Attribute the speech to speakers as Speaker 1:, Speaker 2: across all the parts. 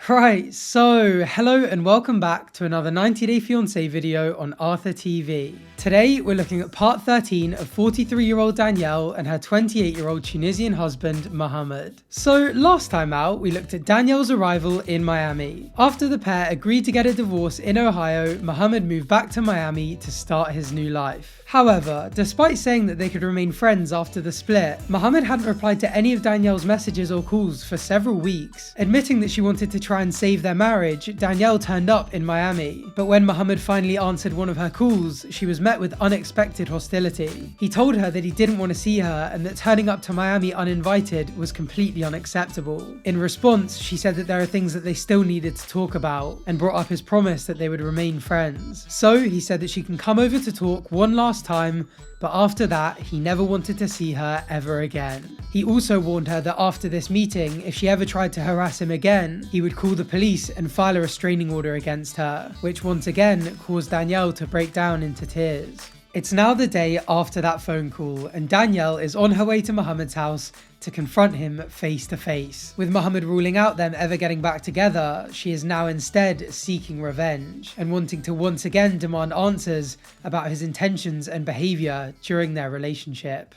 Speaker 1: Right, so hello and welcome back to another 90 Day Fiancé video on Arthur TV. Today we're looking at part 13 of 43-year-old Danielle and her 28-year-old Tunisian husband Mohamed. So last time out we looked at Danielle's arrival in Miami. After the pair agreed to get a divorce in Ohio, Mohamed moved back to Miami to start his new life. However, despite saying that they could remain friends after the split, Mohamed hadn't replied to any of Danielle's messages or calls for several weeks. Admitting that she wanted to try and save their marriage, Danielle turned up in Miami. But when Mohamed finally answered one of her calls, she was met with unexpected hostility. He told her that he didn't want to see her and that turning up to Miami uninvited was completely unacceptable. In response, she said that there are things that they still needed to talk about and brought up his promise that they would remain friends. So he said that she can come over to talk one last time, but after that, he never wanted to see her ever again. He also warned her that after this meeting, if she ever tried to harass him again, he would call the police and file a restraining order against her, which once again caused Danielle to break down into tears. It's now the day after that phone call, and Danielle is on her way to Mohamed's house to confront him face to face. With Mohamed ruling out them ever getting back together, she is now instead seeking revenge and wanting to once again demand answers about his intentions and behavior during their relationship.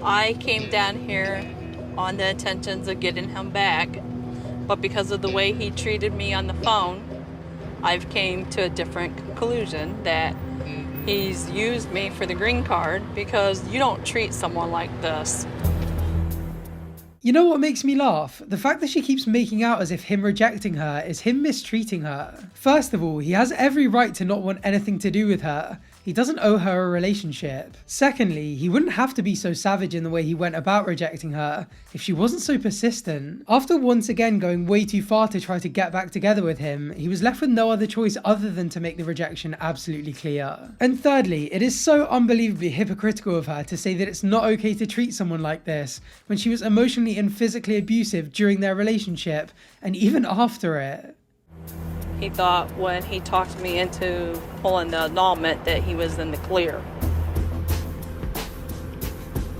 Speaker 2: I came down here on the intentions of getting him back, but because of the way he treated me on the phone, I've came to a different conclusion that he's used me for the green card, because you don't treat someone like this.
Speaker 1: You know what makes me laugh? The fact that she keeps making out as if him rejecting her is him mistreating her. First of all, he has every right to not want anything to do with her. He doesn't owe her a relationship. Secondly, he wouldn't have to be so savage in the way he went about rejecting her if she wasn't so persistent. After once again going way too far to try to get back together with him, he was left with no other choice other than to make the rejection absolutely clear. And thirdly, it is so unbelievably hypocritical of her to say that it's not okay to treat someone like this when she was emotionally and physically abusive during their relationship and even after it.
Speaker 2: He thought when he talked me into pulling the annulment that he was in the clear.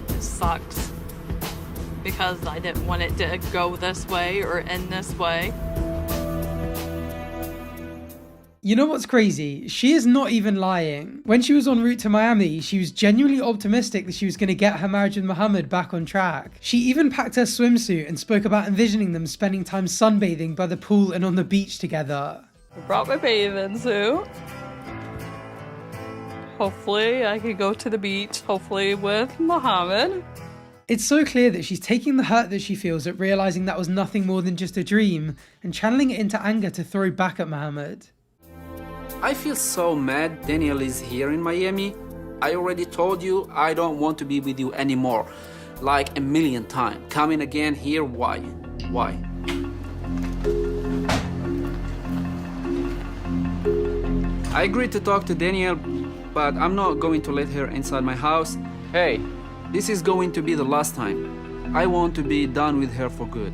Speaker 2: It sucks because I didn't want it to go this way or end this way.
Speaker 1: You know what's crazy? She is not even lying. When she was en route to Miami, she was genuinely optimistic that she was going to get her marriage with Mohamed back on track. She even packed her swimsuit and spoke about envisioning them spending time sunbathing by the pool and on the beach together.
Speaker 2: I brought my bathing suit. Hopefully I could go to the beach, hopefully with Mohamed.
Speaker 1: It's so clear that she's taking the hurt that she feels at realizing that was nothing more than just a dream and channeling it into anger to throw back at Mohamed.
Speaker 3: I feel so mad Danielle is here in Miami. I already told you I don't want to be with you anymore. Like a million times. Coming again here, why? Why? I agreed to talk to Danielle, but I'm not going to let her inside my house. Hey, this is going to be the last time. I want to be done with her for good.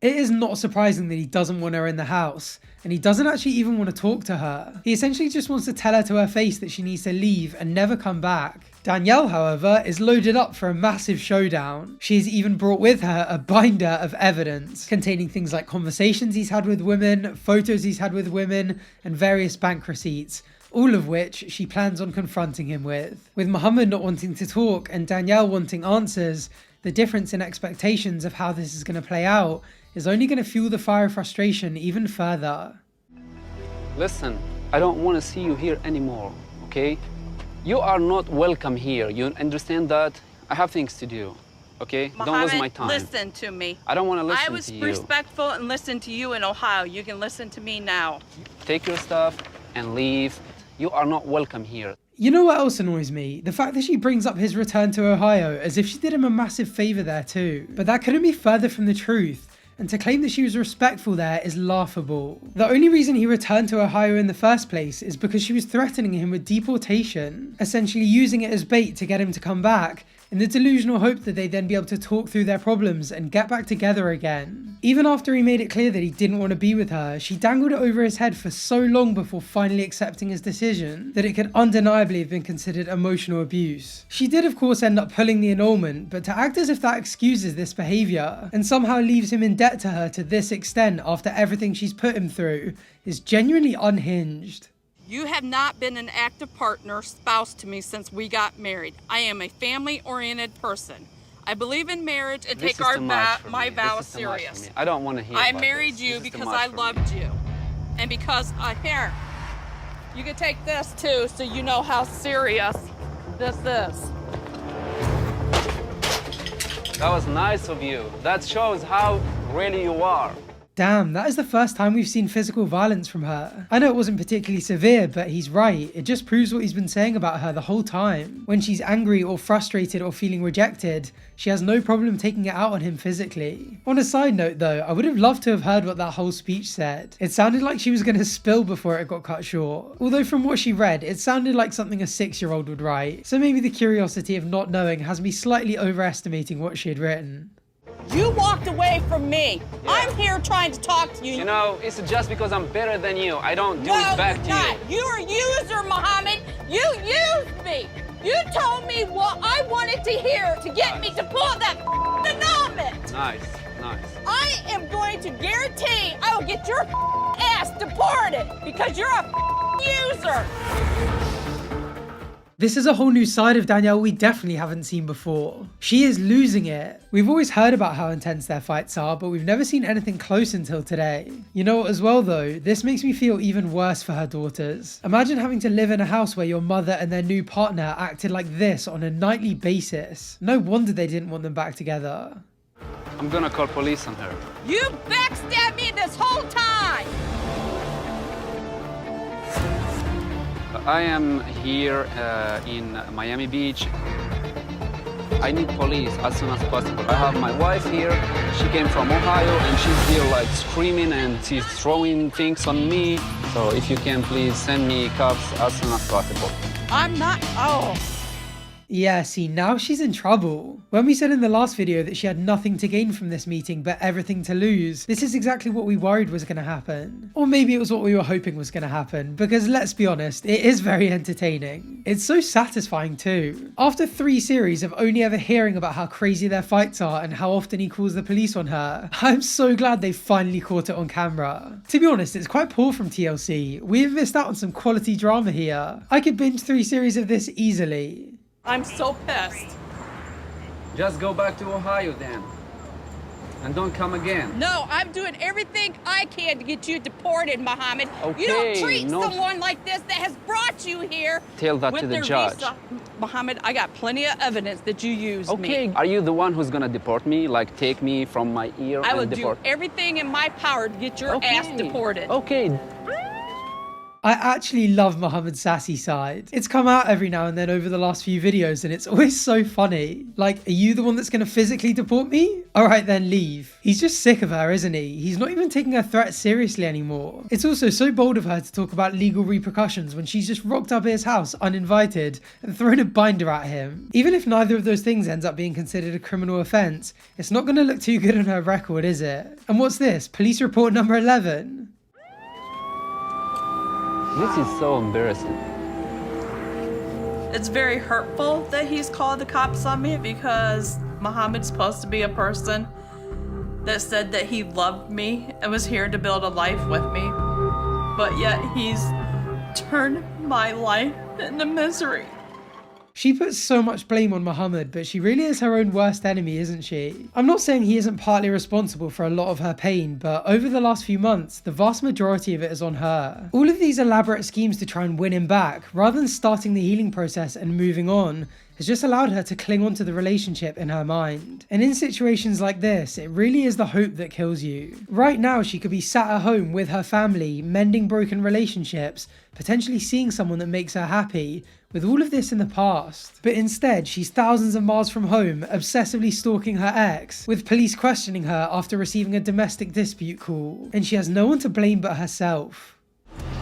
Speaker 1: It is not surprising that he doesn't want her in the house, and he doesn't actually even want to talk to her. He essentially just wants to tell her to her face that she needs to leave and never come back. Danielle, however, is loaded up for a massive showdown. She has even brought with her a binder of evidence containing things like conversations he's had with women, photos he's had with women, and various bank receipts, all of which she plans on confronting him with. With Mohamed not wanting to talk and Danielle wanting answers, the difference in expectations of how this is going to play out is only going to fuel the fire of frustration even further.
Speaker 3: Listen, I don't want to see you here anymore, okay? You are not welcome here. You understand that? I have things to do, okay?
Speaker 2: Mohamed,
Speaker 3: don't lose my time.
Speaker 2: listen to me.
Speaker 3: I don't want to listen
Speaker 2: I was
Speaker 3: to you.
Speaker 2: respectful and listened to you in Ohio. You can listen to me now.
Speaker 3: Take your stuff and leave. You are not welcome here.
Speaker 1: You know what else annoys me? The fact that she brings up his return to Ohio as if she did him a massive favour there too. But that couldn't be further from the truth. And to claim that she was respectful there is laughable. The only reason he returned to Ohio in the first place is because she was threatening him with deportation, essentially using it as bait to get him to come back in the delusional hope that they'd then be able to talk through their problems and get back together again. Even after he made it clear that he didn't want to be with her, she dangled it over his head for so long before finally accepting his decision that it could undeniably have been considered emotional abuse. She did of course end up pulling the annulment, but to act as if that excuses this behaviour and somehow leaves him in debt to her to this extent after everything she's put him through is genuinely unhinged.
Speaker 2: You have not been an active partner, spouse to me since we got married. I am a family-oriented person. I believe in marriage and take my vows serious.
Speaker 3: I don't want to hear
Speaker 2: I
Speaker 3: about
Speaker 2: married
Speaker 3: this.
Speaker 2: you
Speaker 3: This is too
Speaker 2: because
Speaker 3: much
Speaker 2: I
Speaker 3: for
Speaker 2: loved
Speaker 3: me.
Speaker 2: you. And because, here, you can take this too so you know how serious this is.
Speaker 3: That was nice of you. That shows how really you are.
Speaker 1: Damn, that is the first time we've seen physical violence from her. I know it wasn't particularly severe, but he's right. It just proves what he's been saying about her the whole time. When she's angry or frustrated or feeling rejected, she has no problem taking it out on him physically. On a side note though, I would have loved to have heard what that whole speech said. It sounded like she was going to spill before it got cut short. Although from what she read, it sounded like something a 6-year-old would write. So maybe the curiosity of not knowing has me slightly overestimating what she had written.
Speaker 2: You walked away from me.
Speaker 3: Yeah.
Speaker 2: I'm here trying to talk to you.
Speaker 3: You know, it's just because I'm better than you. I don't do it back to you.
Speaker 2: You're a user, Mohamed. You used me. You told me what I wanted to hear to get me to pull that annulment.
Speaker 3: Nice, nice.
Speaker 2: I am going to guarantee I will get your ass deported because you're a user.
Speaker 1: This is a whole new side of Danielle we definitely haven't seen before. She is losing it. We've always heard about how intense their fights are, but we've never seen anything close until today. You know what as well though, this makes me feel even worse for her daughters. Imagine having to live in a house where your mother and their new partner acted like this on a nightly basis. No wonder they didn't want them back together.
Speaker 3: I'm gonna call police on her.
Speaker 2: You backstabbed me this whole time.
Speaker 3: I am here in Miami Beach. I need police as soon as possible. I have my wife here. She came from Ohio and she's here like screaming and she's throwing things on me. So if you can please send me cops as soon as possible.
Speaker 2: I'm not,
Speaker 1: Yeah, see, now she's in trouble. When we said in the last video that she had nothing to gain from this meeting but everything to lose, this is exactly what we worried was going to happen. Or maybe it was what we were hoping was going to happen, because let's be honest, it is very entertaining. It's so satisfying too. After 3 series of only ever hearing about how crazy their fights are and how often he calls the police on her, I'm so glad they finally caught it on camera. To be honest, it's quite poor from TLC. We have missed out on some quality drama here. I could binge 3 series of this easily.
Speaker 2: I'm so pissed.
Speaker 3: Just go back to Ohio then. And don't come again.
Speaker 2: No, I'm doing everything I can to get you deported, Mohamed.
Speaker 3: Okay,
Speaker 2: you don't treat someone like this that has brought you here.
Speaker 3: Tell that to the judge.
Speaker 2: Visa. Mohamed, I got plenty of evidence that you used me.
Speaker 3: Okay, are you the one who's gonna deport me? Like take me from my ear
Speaker 2: I will
Speaker 3: and deport?
Speaker 2: do everything in my power to get your ass deported.
Speaker 3: Okay.
Speaker 1: I actually love Mohamed's sassy side. It's come out every now and then over the last few videos and it's always so funny. Like, are you the one that's gonna physically deport me? Alright then, leave. He's just sick of her, isn't he? He's not even taking her threat seriously anymore. It's also so bold of her to talk about legal repercussions when she's just rocked up at his house uninvited and thrown a binder at him. Even if neither of those things ends up being considered a criminal offence, it's not gonna look too good on her record, is it? And what's this? Police report number 11?
Speaker 3: This is so embarrassing.
Speaker 4: It's very hurtful that he's called the cops on me because Mohamed's supposed to be a person that said that he loved me and was here to build a life with me. But yet he's turned my life into misery.
Speaker 1: She puts so much blame on Mohamed, but she really is her own worst enemy, isn't she? I'm not saying he isn't partly responsible for a lot of her pain, but over the last few months, the vast majority of it is on her. All of these elaborate schemes to try and win him back, rather than starting the healing process and moving on, has just allowed her to cling on to the relationship in her mind. And in situations like this, it really is the hope that kills you. Right now, she could be sat at home with her family, mending broken relationships, potentially seeing someone that makes her happy, with all of this in the past. But instead, she's thousands of miles from home, obsessively stalking her ex, with police questioning her after receiving a domestic dispute call. And she has no one to blame but herself.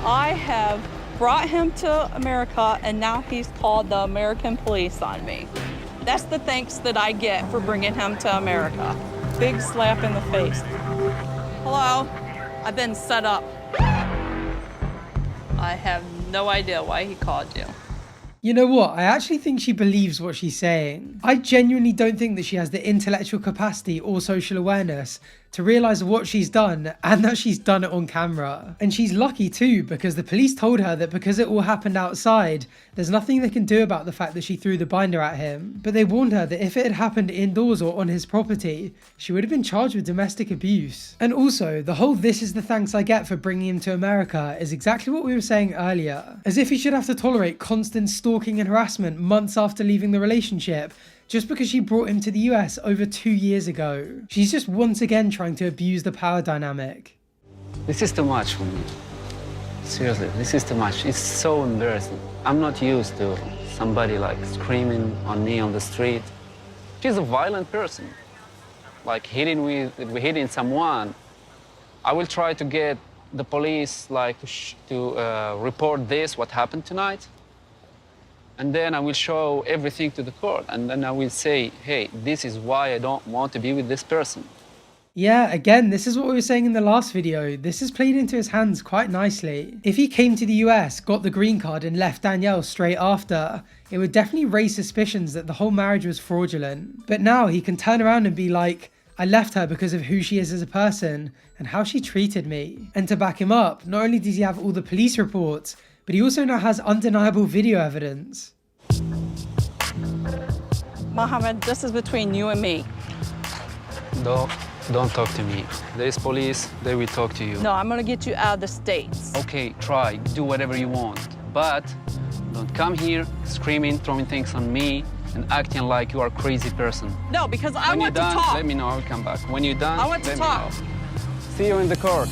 Speaker 2: I have brought him to America and now he's called the American police on me. That's the thanks that I get for bringing him to America. Big slap in the face. Hello, I've been set up. I have no idea why he called you.
Speaker 1: You know what? I actually think she believes what she's saying. I genuinely don't think that she has the intellectual capacity or social awareness to realise what she's done and that she's done it on camera. And she's lucky too, because the police told her that because it all happened outside, there's nothing they can do about the fact that she threw the binder at him. But they warned her that if it had happened indoors or on his property, she would have been charged with domestic abuse. And also, the whole "this is the thanks I get for bringing him to America" is exactly what we were saying earlier. As if he should have to tolerate constant stalking and harassment months after leaving the relationship, just because she brought him to the US over 2 years ago. She's just once again trying to abuse the power dynamic.
Speaker 3: This is too much for me. Seriously, this is too much. It's so embarrassing. I'm not used to somebody like screaming on me on the street. She's a violent person. Like hitting someone. I will try to get the police like to report this, what happened tonight. And then I will show everything to the court. And then I will say, hey, this is why I don't want to be with this person.
Speaker 1: Yeah, again, this is what we were saying in the last video. This has played into his hands quite nicely. If he came to the US, got the green card and left Danielle straight after, it would definitely raise suspicions that the whole marriage was fraudulent. But now he can turn around and be like, I left her because of who she is as a person and how she treated me. And to back him up, not only does he have all the police reports, but he also now has undeniable video evidence.
Speaker 2: Mohamed, this is between you and me.
Speaker 3: Don't talk to me. There is police, they will talk to you.
Speaker 2: No, I'm gonna get you out of the States.
Speaker 3: Okay, try, do whatever you want. But don't come here screaming, throwing things on me, and acting like you are a crazy person.
Speaker 2: No, because I want to
Speaker 3: done,
Speaker 2: talk.
Speaker 3: let me know, I will come back. When you're done,
Speaker 2: I want to
Speaker 3: let
Speaker 2: talk.
Speaker 3: me know. See you in the court.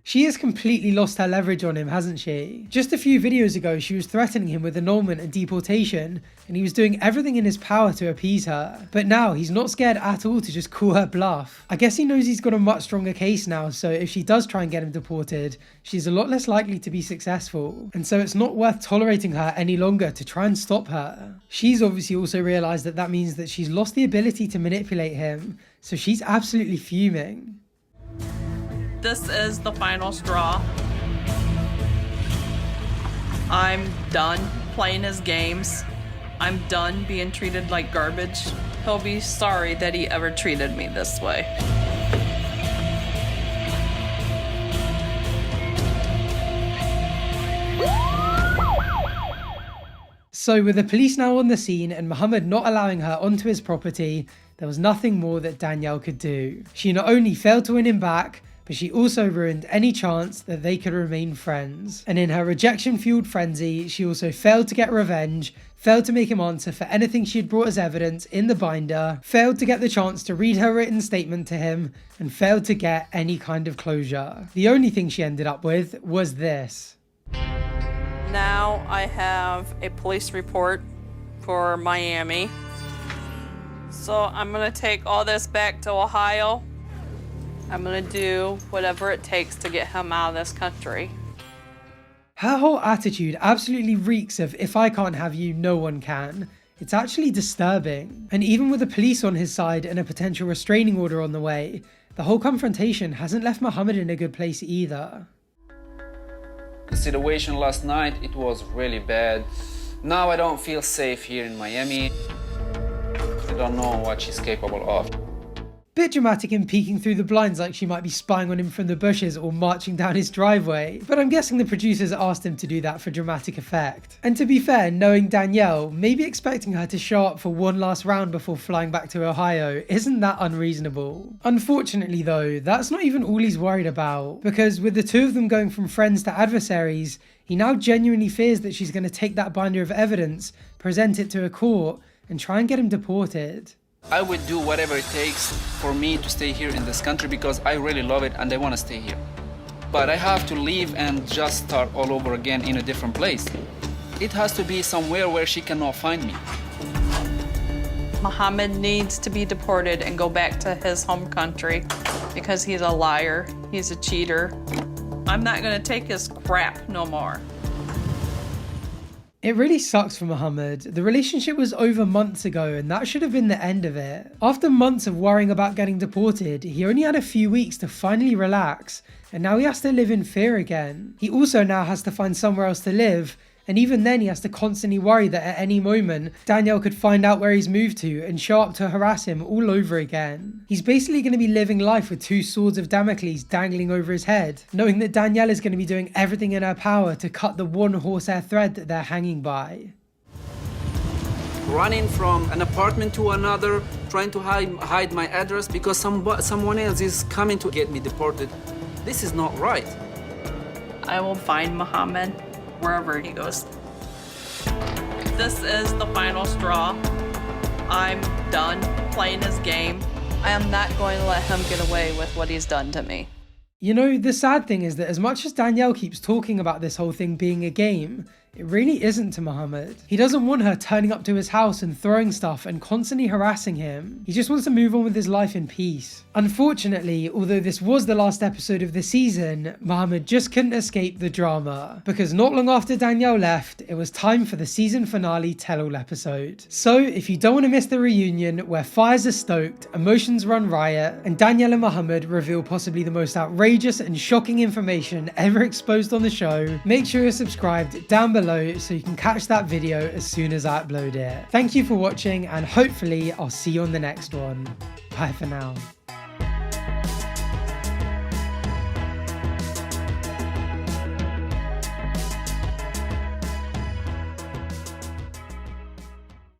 Speaker 1: She has completely lost her leverage on him, hasn't she? Just a few videos ago, she was threatening him with annulment and deportation, and he was doing everything in his power to appease her. But now, he's not scared at all to just call her bluff. I guess he knows he's got a much stronger case now, so if she does try and get him deported, she's a lot less likely to be successful. And so it's not worth tolerating her any longer to try and stop her. She's obviously also realised that that means that she's lost the ability to manipulate him, so she's absolutely fuming.
Speaker 4: This is the final straw. I'm done playing his games. I'm done being treated like garbage. He'll be sorry that he ever treated me this way.
Speaker 1: So with the police now on the scene and Mohamed not allowing her onto his property, there was nothing more that Danielle could do. She not only failed to win him back, but she also ruined any chance that they could remain friends. And in her rejection-fueled frenzy, she also failed to get revenge, failed to make him answer for anything she had brought as evidence in the binder, failed to get the chance to read her written statement to him, and failed to get any kind of closure. The only thing she ended up with was this.
Speaker 2: Now I have a police report for Miami. So I'm gonna take all this back to Ohio. I'm gonna do whatever it takes to get him out of this country.
Speaker 1: Her whole attitude absolutely reeks of "if I can't have you, no one can." It's actually disturbing. And even with the police on his side and a potential restraining order on the way, the whole confrontation hasn't left Mohamed in a good place either.
Speaker 3: The situation last night, it was really bad. Now I don't feel safe here in Miami. I don't know what she's capable of.
Speaker 1: Bit dramatic in peeking through the blinds like she might be spying on him from the bushes or marching down his driveway, but I'm guessing the producers asked him to do that for dramatic effect. And to be fair, knowing Danielle, maybe expecting her to show up for one last round before flying back to Ohio isn't that unreasonable. Unfortunately though, that's not even all he's worried about, because with the two of them going from friends to adversaries, he now genuinely fears that she's going to take that binder of evidence, present it to a court, and try and get him deported.
Speaker 3: I would do whatever it takes for me to stay here in this country because I really love it and I want to stay here. But I have to leave and just start all over again in a different place. It has to be somewhere where she cannot find me.
Speaker 2: Mohamed needs to be deported and go back to his home country because he's a liar, he's a cheater.
Speaker 4: I'm not gonna take his crap no more.
Speaker 1: It really sucks for Mohamed. The relationship was over months ago and that should have been the end of it. After months of worrying about getting deported, he only had a few weeks to finally relax, and now he has to live in fear again. He also now has to find somewhere else to live, and even then he has to constantly worry that at any moment Danielle could find out where he's moved to and show up to harass him all over again. He's basically going to be living life with two swords of Damocles dangling over his head, knowing that Danielle is going to be doing everything in her power to cut the one horsehair thread that they're hanging by.
Speaker 3: Running from an apartment to another, trying to hide my address because someone else is coming to get me deported. This is not right.
Speaker 4: I will find Mohamed wherever he goes. This is the final straw. I'm done playing his game.
Speaker 2: I am not going to let him get away with what he's done to me.
Speaker 1: You know, the sad thing is that as much as Danielle keeps talking about this whole thing being a game, it really isn't to Mohamed. He doesn't want her turning up to his house and throwing stuff and constantly harassing him. He just wants to move on with his life in peace. Unfortunately, although this was the last episode of the season, Mohamed just couldn't escape the drama, because not long after Danielle left, it was time for the season finale tell-all episode. So if you don't want to miss the reunion where fires are stoked, emotions run riot, and Danielle and Mohamed reveal possibly the most outrageous and shocking information ever exposed on the show, make sure you're subscribed down below so you can catch that video as soon as I upload it. Thank you for watching, and hopefully I'll see you on the next one. Bye for now.